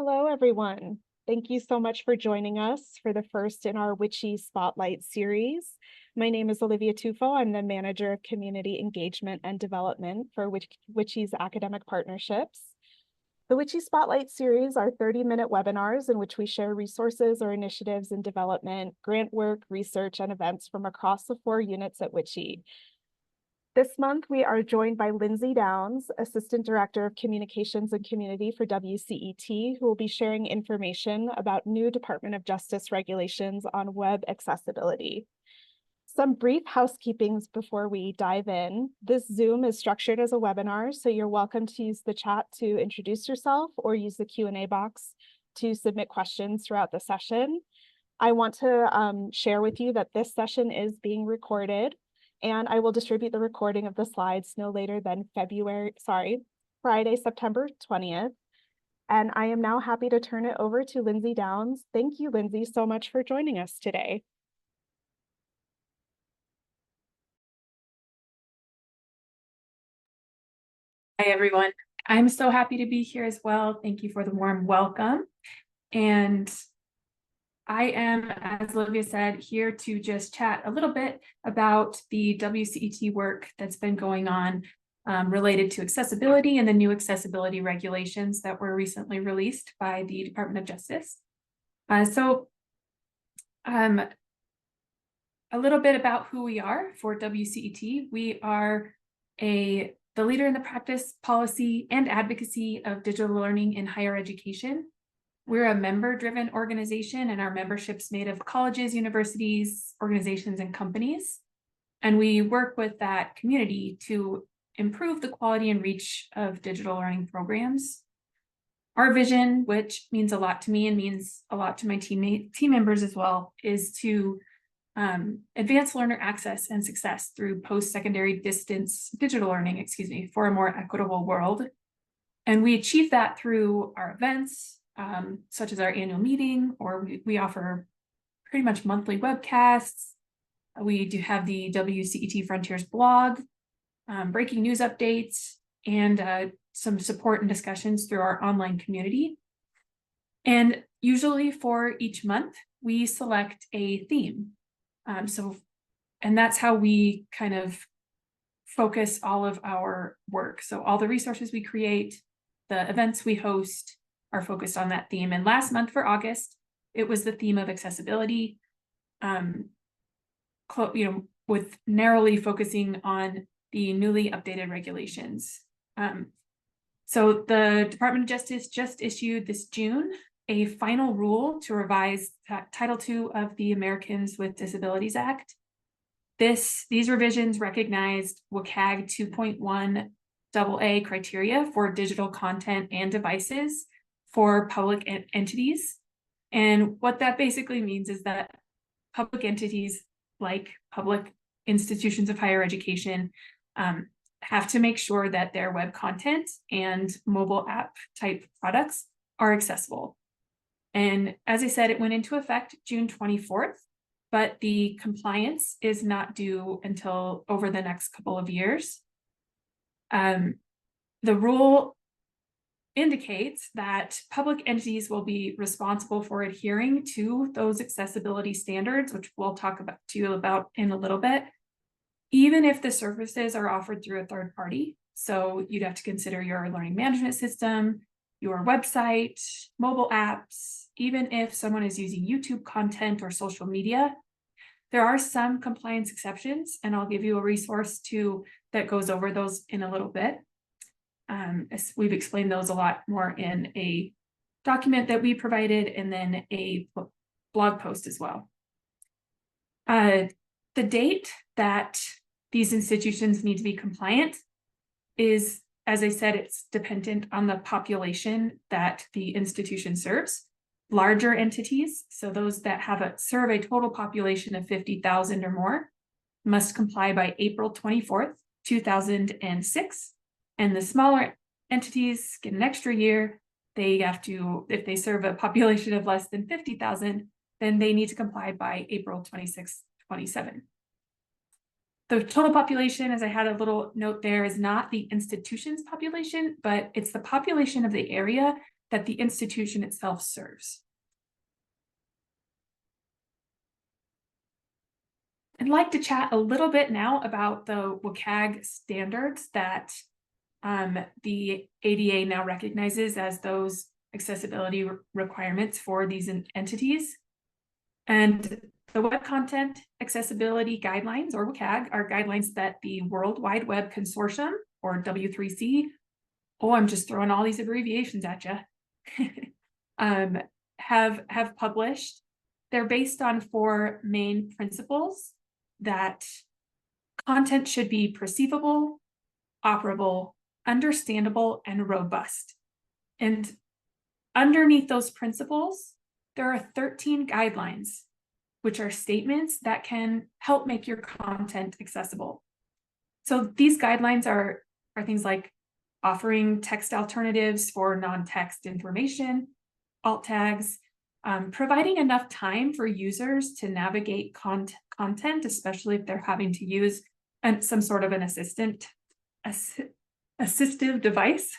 Hello, everyone. Thank you so much for joining us for the first in our WICHE Spotlight series. My name is Olivia Tufo. I'm the Manager of Community Engagement and Development for WICHE's Academic Partnerships. The WICHE Spotlight series are 30-minute webinars in which we share resources or initiatives in development, grant work, research, and events from across the 4 units at WICHE. This month, we are joined by Lindsey Downs, Assistant Director of Communications and Community for WCET, who will be sharing information about new Department of Justice regulations on web accessibility. Some brief housekeepings before we dive in. This Zoom is structured as a webinar, so you're welcome to use the chat to introduce yourself or use the Q&A box to submit questions throughout the session. I want to share with you that this session is being recorded, and I will distribute the recording of the slides no later than Friday, September 20th. And I am now happy to turn it over to Lindsey Downs. Thank you, Lindsey, so much for joining us today. Hi, everyone. I'm so happy to be here as well. Thank you for the warm welcome. And I am, as Olivia said, here to just chat a little bit about the WCET work that's been going on related to accessibility and the new accessibility regulations that were recently released by the Department of Justice. A little bit about who we are for WCET. We are the leader in the practice, policy, and advocacy of digital learning in higher education. We're a member-driven organization, and our membership's made of colleges, universities, organizations, and companies. And we work with that community to improve the quality and reach of digital learning programs. Our vision, which means a lot to me and means a lot to my team members as well, is to advance learner access and success through post-secondary digital learning, for a more equitable world. And we achieve that through our events, such as our annual meeting, or we offer pretty much monthly webcasts. We do have the WCET Frontiers blog, breaking news updates, and some support and discussions through our online community. And usually for each month, we select a theme. And that's how we kind of focus all of our work. So all the resources we create, the events we host are focused on that theme. And last month for August, it was the theme of accessibility, with narrowly focusing on the newly updated regulations. So the Department of Justice just issued this June a final rule to revise Title II of the Americans with Disabilities Act. These revisions recognized WCAG 2.1 AA criteria for digital content and devices for public entities. And what that basically means is that public entities, like public institutions of higher education, have to make sure that their web content and mobile app type products are accessible. And as I said, it went into effect June 24th, but the compliance is not due until over the next couple of years. The rule indicates that public entities will be responsible for adhering to those accessibility standards, which we'll talk to you about in a little bit, even if the services are offered through a third party. So you'd have to consider your learning management system, your website, mobile apps, even if someone is using YouTube content or social media. There are some compliance exceptions, and I'll give you a resource that goes over those in a little bit. We've explained those a lot more in a document that we provided, and then a blog post as well. The date that these institutions need to be compliant is, as I said, it's dependent on the population that the institution serves. Larger entities, so those that serve a total population of 50,000 or more, must comply by April 24th, 2006. And the smaller entities get an extra year. They have to, if they serve a population of less than 50,000, then they need to comply by April 26, 27. The total population, as I had a little note there, is not the institution's population, but it's the population of the area that the institution itself serves. I'd like to chat a little bit now about the WCAG standards that the ADA now recognizes as those accessibility requirements for these entities. And the Web Content Accessibility Guidelines, or WCAG, are guidelines that the World Wide Web Consortium, or W3C, oh, I'm just throwing all these abbreviations at you, have published. They're based on 4 main principles: that content should be perceivable, operable, understandable, and robust. And underneath those principles, there are 13 guidelines, which are statements that can help make your content accessible. So these guidelines are things like offering text alternatives for non-text information, alt tags, providing enough time for users to navigate content, especially if they're having to use some sort of an assistive device,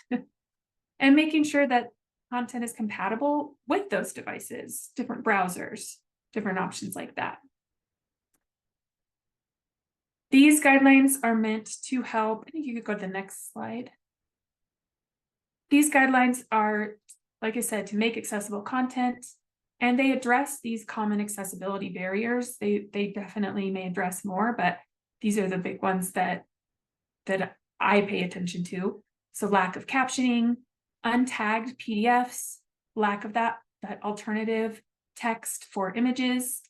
and making sure that content is compatible with those devices, different browsers, different options like that. These guidelines are meant to help. I think you could go to the next slide. These guidelines are, like I said, to make accessible content, and they address these common accessibility barriers. They definitely may address more, but these are the big ones that I pay attention to. So lack of captioning, untagged PDFs, lack of that alternative text for images,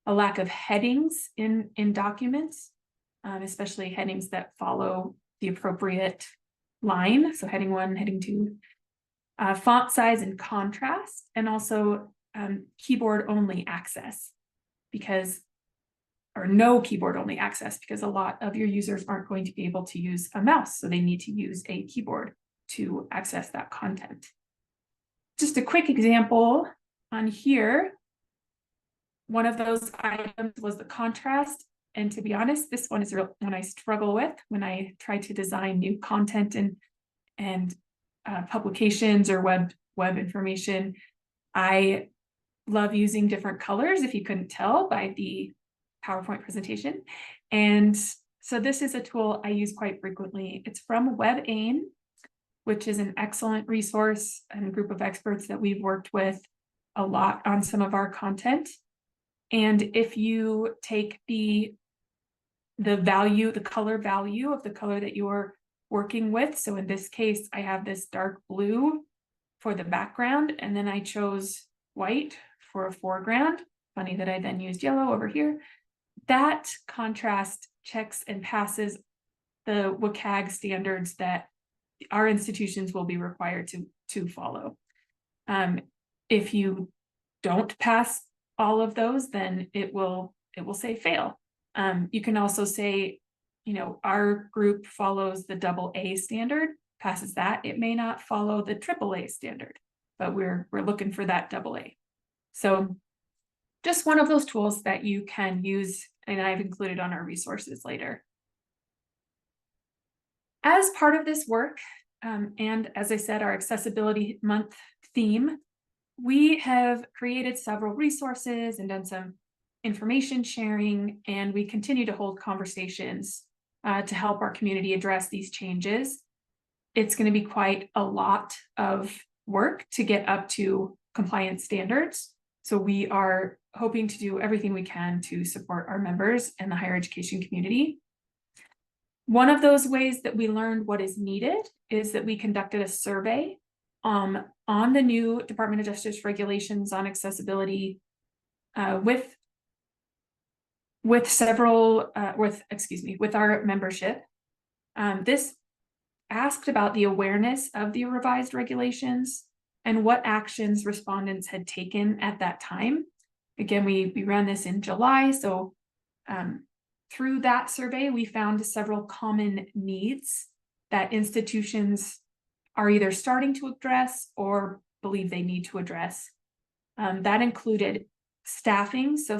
a lack of headings in documents, especially headings that follow the appropriate line. So heading 1, heading 2, font size and contrast, and also keyboard only access, or no keyboard only access, because a lot of your users aren't going to be able to use a mouse, so they need to use a keyboard to access that content. Just a quick example on here. One of those items was the contrast. And to be honest, this one is one I struggle with when I try to design new content and publications or web information. I love using different colors, if you couldn't tell by the PowerPoint presentation. And so this is a tool I use quite frequently. It's from WebAIM, which is an excellent resource and a group of experts that we've worked with a lot on some of our content. And if you take the color value of the color that you're working with, so in this case, I have this dark blue for the background, and then I chose white for a foreground. Funny that I then used yellow over here. That contrast checks and passes the WCAG standards that our institutions will be required to follow. If you don't pass all of those, then it will say fail. You can also say, our group follows the AA standard, passes that. It may not follow the AAA standard, but we're looking for that AA. So just one of those tools that you can use, and I've included on our resources later. As part of this work, and as I said, our Accessibility Month theme, we have created several resources and done some information sharing, and we continue to hold conversations to help our community address these changes. It's going to be quite a lot of work to get up to compliance standards. So we are hoping to do everything we can to support our members and the higher education community. One of those ways that we learned what is needed is that we conducted a survey on the new Department of Justice regulations on accessibility with our membership. This asked about the awareness of the revised regulations and what actions respondents had taken at that time. Again, we ran this in July, so through that survey, we found several common needs that institutions are either starting to address or believe they need to address. That included staffing. So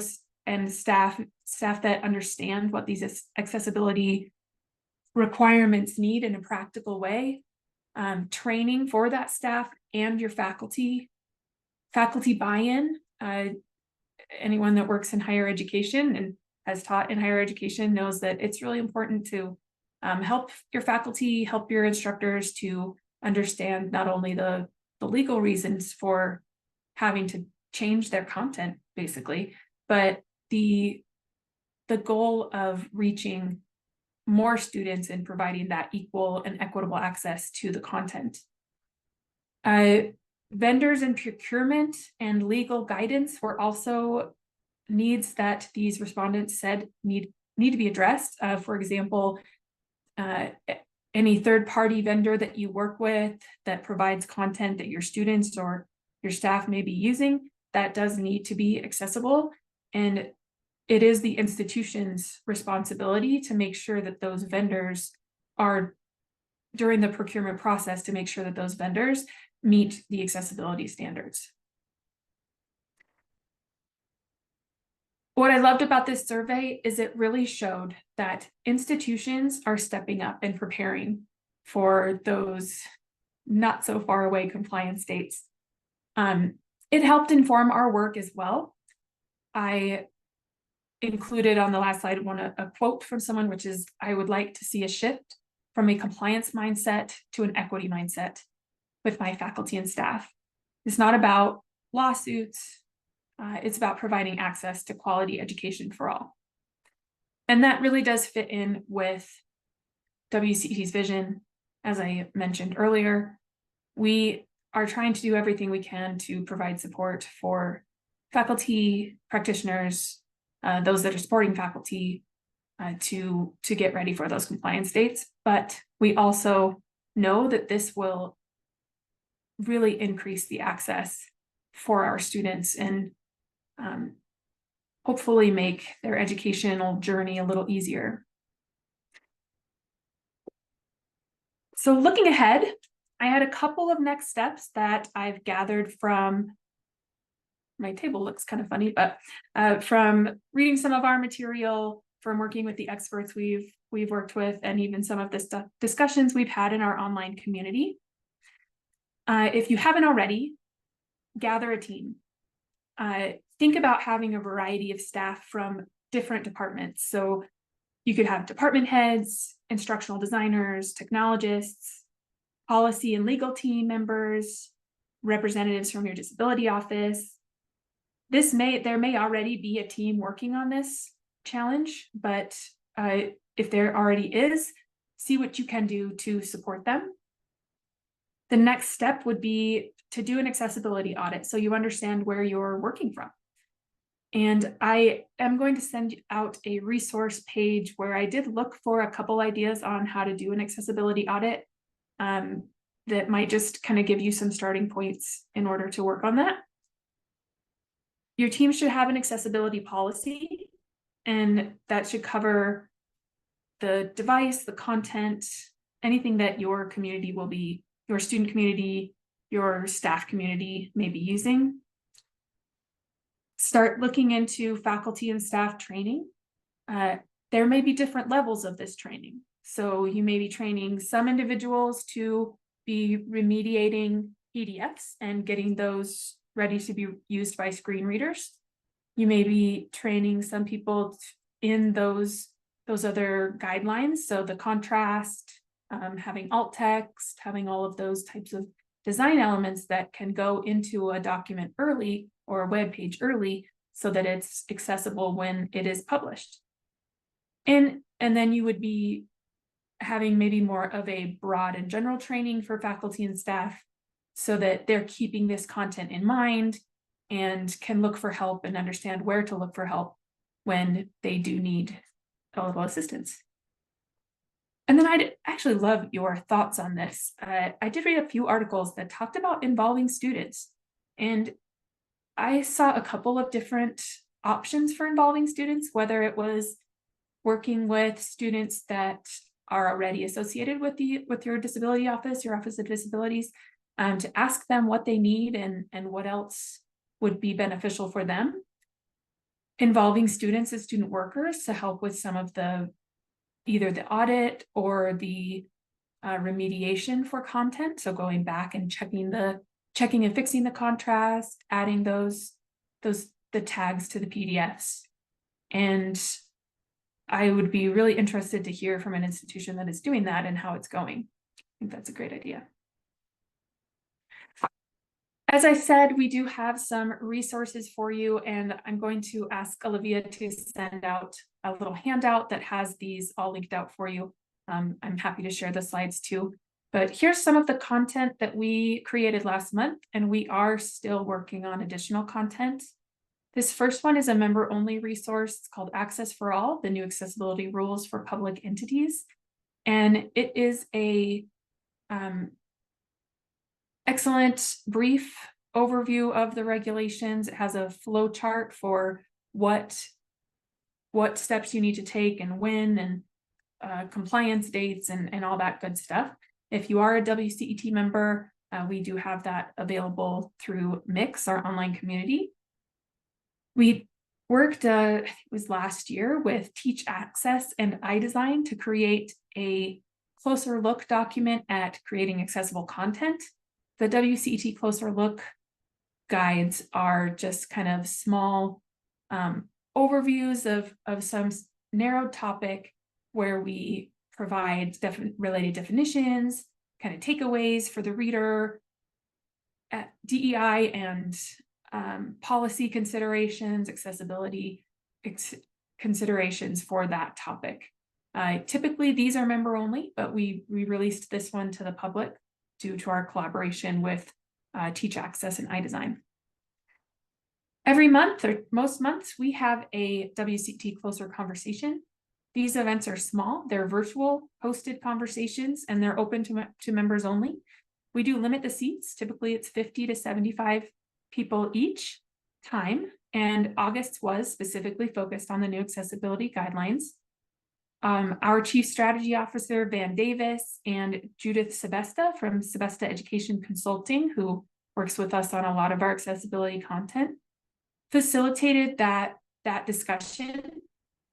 and staff that understand what these accessibility requirements need in a practical way, training for that staff and your faculty buy-in. Anyone that works in higher education and has taught in higher education knows that it's really important to help your faculty, help your instructors to understand not only the legal reasons for having to change their content, basically, but the goal of reaching more students and providing that equal and equitable access to the content. Vendors and procurement and legal guidance were also needs that these respondents said need to be addressed. For example, any third-party vendor that you work with that provides content that your students or your staff may be using, that does need to be accessible. And it is the institution's responsibility to make sure that those vendors are, during the procurement process, to make sure that those vendors meet the accessibility standards. What I loved about this survey is it really showed that institutions are stepping up and preparing for those not so far away compliance dates. It helped inform our work as well. I included on the last slide a quote from someone, which is, "I would like to see a shift from a compliance mindset to an equity mindset with my faculty and staff. It's not about lawsuits. It's about providing access to quality education for all." And that really does fit in with WCET's vision. As I mentioned earlier, we are trying to do everything we can to provide support for faculty, practitioners, those that are supporting faculty to get ready for those compliance dates. But we also know that this will really increase the access for our students and hopefully make their educational journey a little easier. So looking ahead, I had a couple of next steps that I've gathered from, my table looks kind of funny, but from reading some of our material, from working with the experts we've worked with, and even some of the discussions we've had in our online community. If you haven't already, gather a team. Think about having a variety of staff from different departments. So you could have department heads, instructional designers, technologists, policy and legal team members, representatives from your disability office. There may already be a team working on this challenge, but if there already is, see what you can do to support them. The next step would be to do an accessibility audit so you understand where you're working from. And I am going to send out a resource page where I did look for a couple ideas on how to do an accessibility audit that might just kind of give you some starting points in order to work on that. Your team should have an accessibility policy, and that should cover the device, the content, anything that your community will be, your student community, your staff community may be using. Start looking into faculty and staff training. There may be different levels of this training. So you may be training some individuals to be remediating PDFs and getting those ready to be used by screen readers. You may be training some people in those other guidelines. So the contrast, having alt text, having all of those types of design elements that can go into a document early or a web page early so that it's accessible when it is published. And then you would be having maybe more of a broad and general training for faculty and staff so that they're keeping this content in mind and can look for help and understand where to look for help when they do need available assistance. And then I'd actually love your thoughts on this. I did read a few articles that talked about involving students, and I saw a couple of different options for involving students, whether it was working with students that are already associated with your disability office, your Office of Disabilities, to ask them what they need and what else would be beneficial for them. involving students as student workers to help with some of the, either the audit or the remediation for content. So going back and checking and fixing the contrast, adding the tags to the PDFs. And I would be really interested to hear from an institution that is doing that and how it's going. I think that's a great idea. As I said, we do have some resources for you, and I'm going to ask Olivia to send out a little handout that has these all linked out for you. I'm happy to share the slides too, but here's some of the content that we created last month, and we are still working on additional content. This first one is a member-only resource. It's called Access for All, the New Accessibility Rules for Public Entities. And it is a excellent brief overview of the regulations. It has a flow chart for what steps you need to take and when, and compliance dates and all that good stuff. If you are a WCET member, we do have that available through Mix, our online community. We worked, it was last year, with Teach Access and iDesign to create a closer look document at creating accessible content. The WCET Closer Look guides are just kind of small overviews of some narrow topic where we provide related definitions, kind of takeaways for the reader, DEI and policy considerations, accessibility considerations for that topic. Typically, these are member only, but we released this one to the public due to our collaboration with Teach Access and iDesign. Every month, or most months, we have a WCET Closer Conversation. These events are small, they're virtual hosted conversations, and they're open to members only. We do limit the seats. Typically, it's 50 to 75 people each time, and August was specifically focused on the new accessibility guidelines. Our Chief Strategy Officer, Van Davis, and Judith Sebesta from Sebesta Education Consulting, who works with us on a lot of our accessibility content, facilitated that discussion.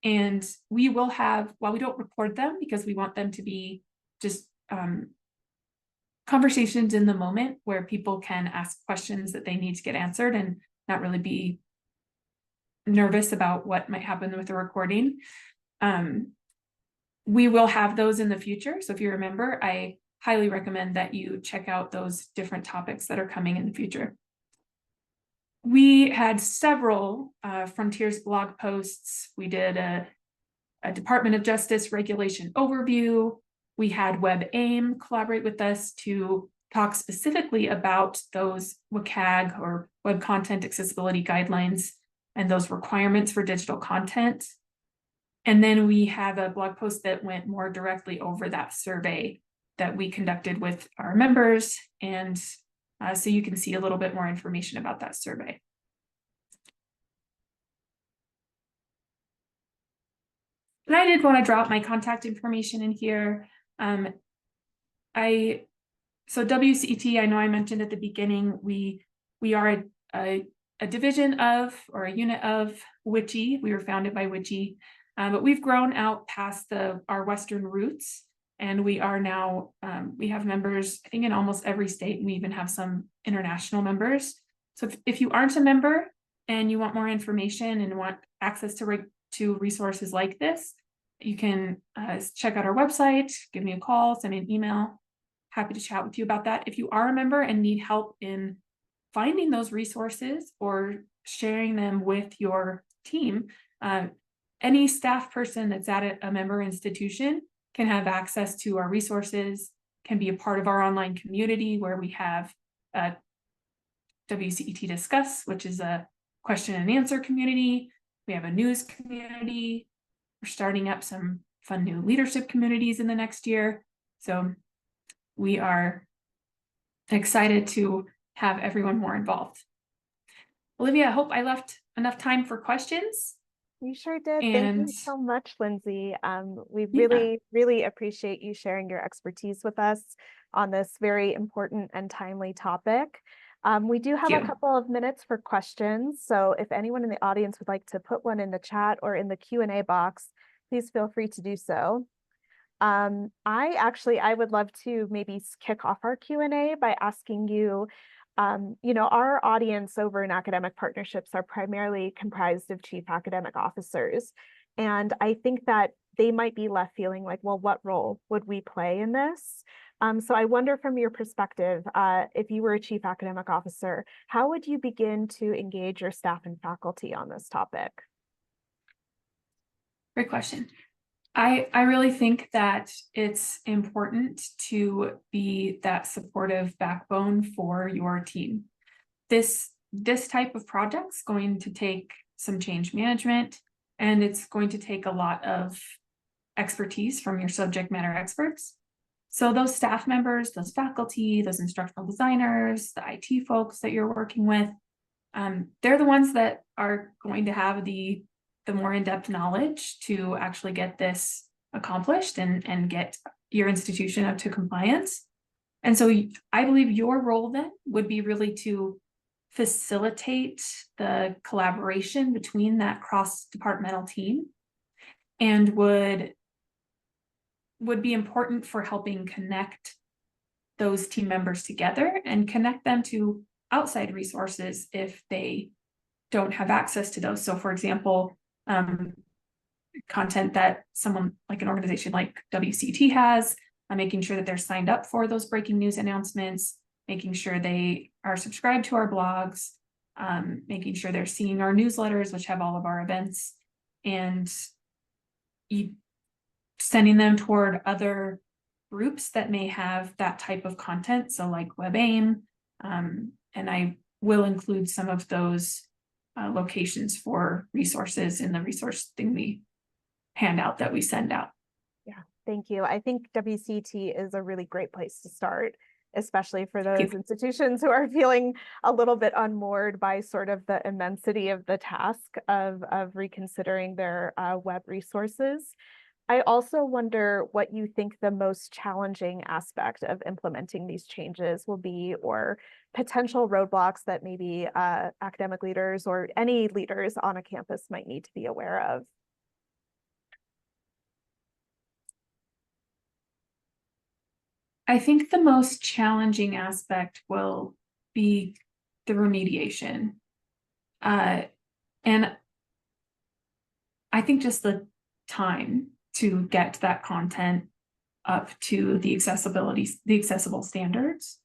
And we will have, while we don't record them because we want them to be just conversations in the moment where people can ask questions that they need to get answered and not really be nervous about what might happen with the recording. We will have those in the future. So if you remember, I highly recommend that you check out those different topics that are coming in the future. We had several Frontiers blog posts. We did a Department of Justice regulation overview. We had WebAIM collaborate with us to talk specifically about those WCAG or Web Content Accessibility Guidelines and those requirements for digital content. And then we have a blog post that went more directly over that survey that we conducted with our members. And so you can see a little bit more information about that survey. And I did want to drop my contact information in here. So WCET, I know I mentioned at the beginning, we are a division of, or a unit of WICHE. We were founded by WICHE, but we've grown out past our Western roots. And we are now, we have members, I think, in almost every state. We even have some international members. So if you aren't a member and you want more information and want access to resources like this, you can check out our website, give me a call, send me an email. Happy to chat with you about that. If you are a member and need help in finding those resources or sharing them with your team, any staff person that's at a member institution can have access to our resources, can be a part of our online community where we have WCET Discuss, which is a question and answer community. We have a news community. We're starting up some fun new leadership communities in the next year. So we are excited to have everyone more involved. Olivia, I hope I left enough time for questions. You sure did. Thank you so much, Lindsey. We really appreciate you sharing your expertise with us on this very important and timely topic. We do have a Thank you. couple of minutes for questions. So if anyone in the audience would like to put one in the chat or in the Q&A box, please feel free to do so. I would love to maybe kick off our Q&A by asking you, our audience over in academic partnerships are primarily comprised of chief academic officers. And I think that they might be left feeling like, well, what role would we play in this? So I wonder from your perspective, if you were a chief academic officer, how would you begin to engage your staff and faculty on this topic? Great question. I really think that it's important to be that supportive backbone for your team. This type of project's going to take some change management, and it's going to take a lot of expertise from your subject matter experts. So those staff members, those faculty, those instructional designers, the IT folks that you're working with, they're the ones that are going to have the more in-depth knowledge to actually get this accomplished and get your institution up to compliance. And so I believe your role then would be really to facilitate the collaboration between that cross-departmental team, and would be important for helping connect those team members together and connect them to outside resources if they don't have access to those. So for example, content that someone like an organization like WCET has, making sure that they're signed up for those breaking news announcements, making sure they are subscribed to our blogs, making sure they're seeing our newsletters, which have all of our events, and sending them toward other groups that may have that type of content. So like WebAIM, and I will include some of those locations for resources in the resource thingy handout that we send out. Yeah, thank you. I think WCET is a really great place to start, especially for those institutions who are feeling a little bit unmoored by sort of the immensity of the task of reconsidering their web resources. I also wonder what you think the most challenging aspect of implementing these changes will be, or potential roadblocks that maybe academic leaders or any leaders on a campus might need to be aware of. I think the most challenging aspect will be the remediation. And I think just the time to get that content up to the accessible standards.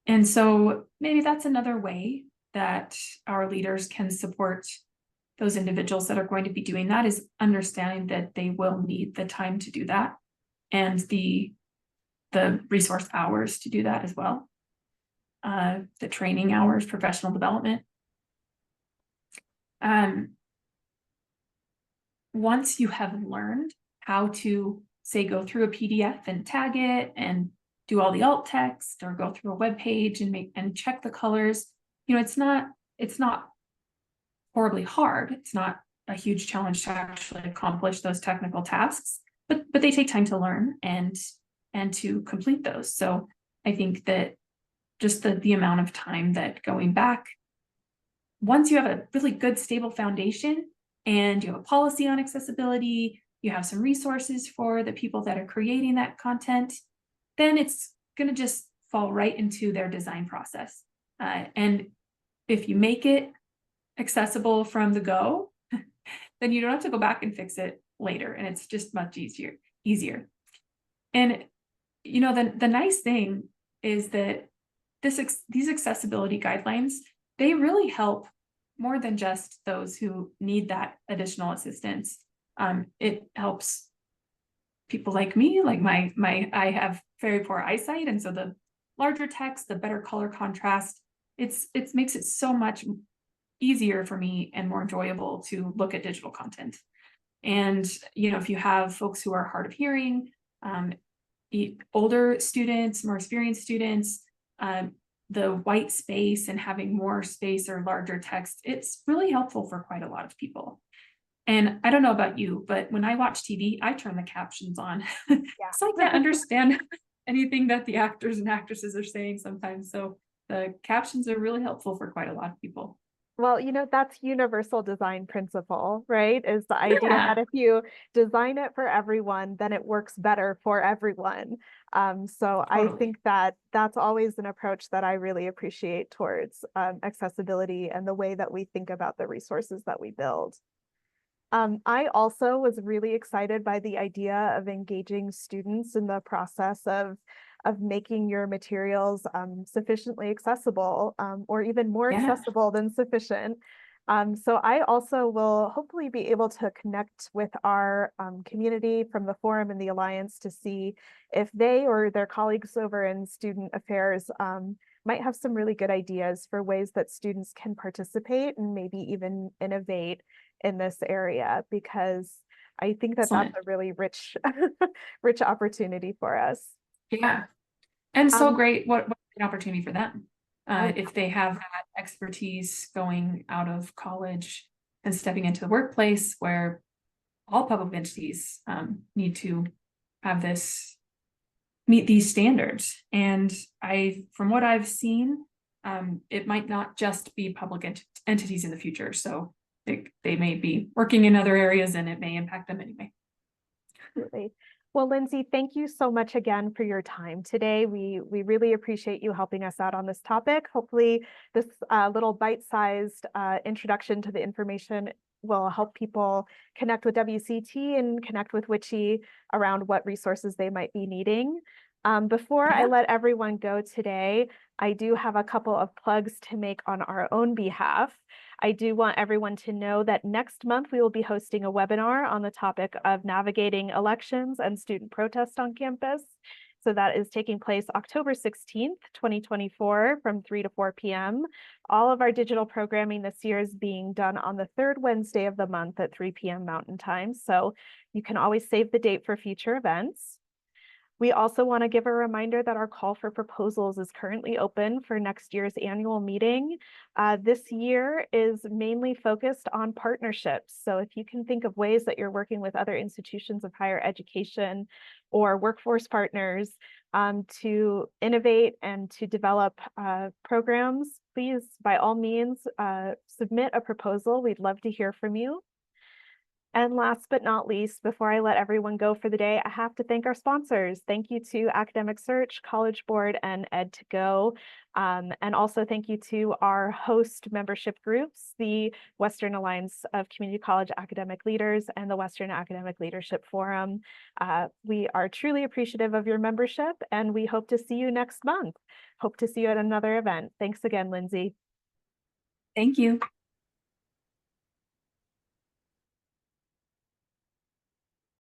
And so maybe that's another way that our leaders can support those individuals that are going to be doing that, is understanding that they will need the time to do that, and the resource hours to do that as well. The training hours, professional development. Once you have learned how to, say, go through a PDF and tag it and do all the alt text, or go through a web page and check the colors, it's not horribly hard. It's not a huge challenge to actually accomplish those technical tasks, but they take time to learn and to complete those. So I think that just the amount of time that going back, once you have a really good stable foundation and you have a policy on accessibility, you have some resources for the people that are creating that content, then it's going to just fall right into their design process. And if you make it accessible from the go, then you don't have to go back and fix it later, and it's just much easier. And the nice thing is that these accessibility guidelines, they really help more than just those who need that additional assistance. It helps people like me, like I have very poor eyesight, and so the larger text, the better color contrast, it makes it so much easier for me and more enjoyable to look at digital content. And if you have folks who are hard of hearing, older students, more experienced students, the white space and having more space or larger text, it's really helpful for quite a lot of people. And I don't know about you, but when I watch TV, I turn the captions on. Yeah. So I can't understand anything that the actors and actresses are saying sometimes. So the captions are really helpful for quite a lot of people. Well, that's universal design principle, right? Is the idea Yeah. that if you design it for everyone, then it works better for everyone. So I Totally. think that that's always an approach that I really appreciate towards accessibility and the way that we think about the resources that we build. I also was really excited by the idea of engaging students in the process of making your materials sufficiently accessible, or even more Yeah. accessible than sufficient. So I also will hopefully be able to connect with our community from the forum and the Alliance to see if they or their colleagues over in student affairs might have some really good ideas for ways that students can participate and maybe even innovate in this area, because I think that that's Excellent. a really rich, rich opportunity for us. Yeah. And so Um, great. What an opportunity for them. oh, If they have that expertise going out of college and stepping into the workplace where all public entities need to have this meet these standards. And from what I've seen, it might not just be public entities in the future. So they may be working in other areas and it may impact them anyway. absolutely. Well, Lindsey, thank you so much again for your time today. We really appreciate you helping us out on this topic. Hopefully this little bite-sized introduction to the information will help people connect with WCET and connect with WICHE around what resources they might be needing. Before I Yeah. let everyone go today, I do have a couple of plugs to make on our own behalf. I do want everyone to know that next month we will be hosting a webinar on the topic of navigating elections and student protest on campus. So that is taking place October 16th, 2024 from 3 to 4 p.m. All of our digital programming this year is being done on the third Wednesday of the month at 3 p.m. Mountain Time. So you can always save the date for future events. We also want to give a reminder that our call for proposals is currently open for next year's annual meeting. This year is mainly focused on partnerships. So if you can think of ways that you're working with other institutions of higher education or workforce partners to innovate and to develop programs, please, by all means, submit a proposal. We'd love to hear from you. And last but not least, before I let everyone go for the day, I have to thank our sponsors. Thank you to Academic Search, College Board, and Ed2Go. And also thank you to our host membership groups, the Western Alliance of Community College Academic Leaders and the Western Academic Leadership Forum. We are truly appreciative of your membership, and we hope to see you next month. Hope to see you at another event. Thanks again, Lindsey. Thank you.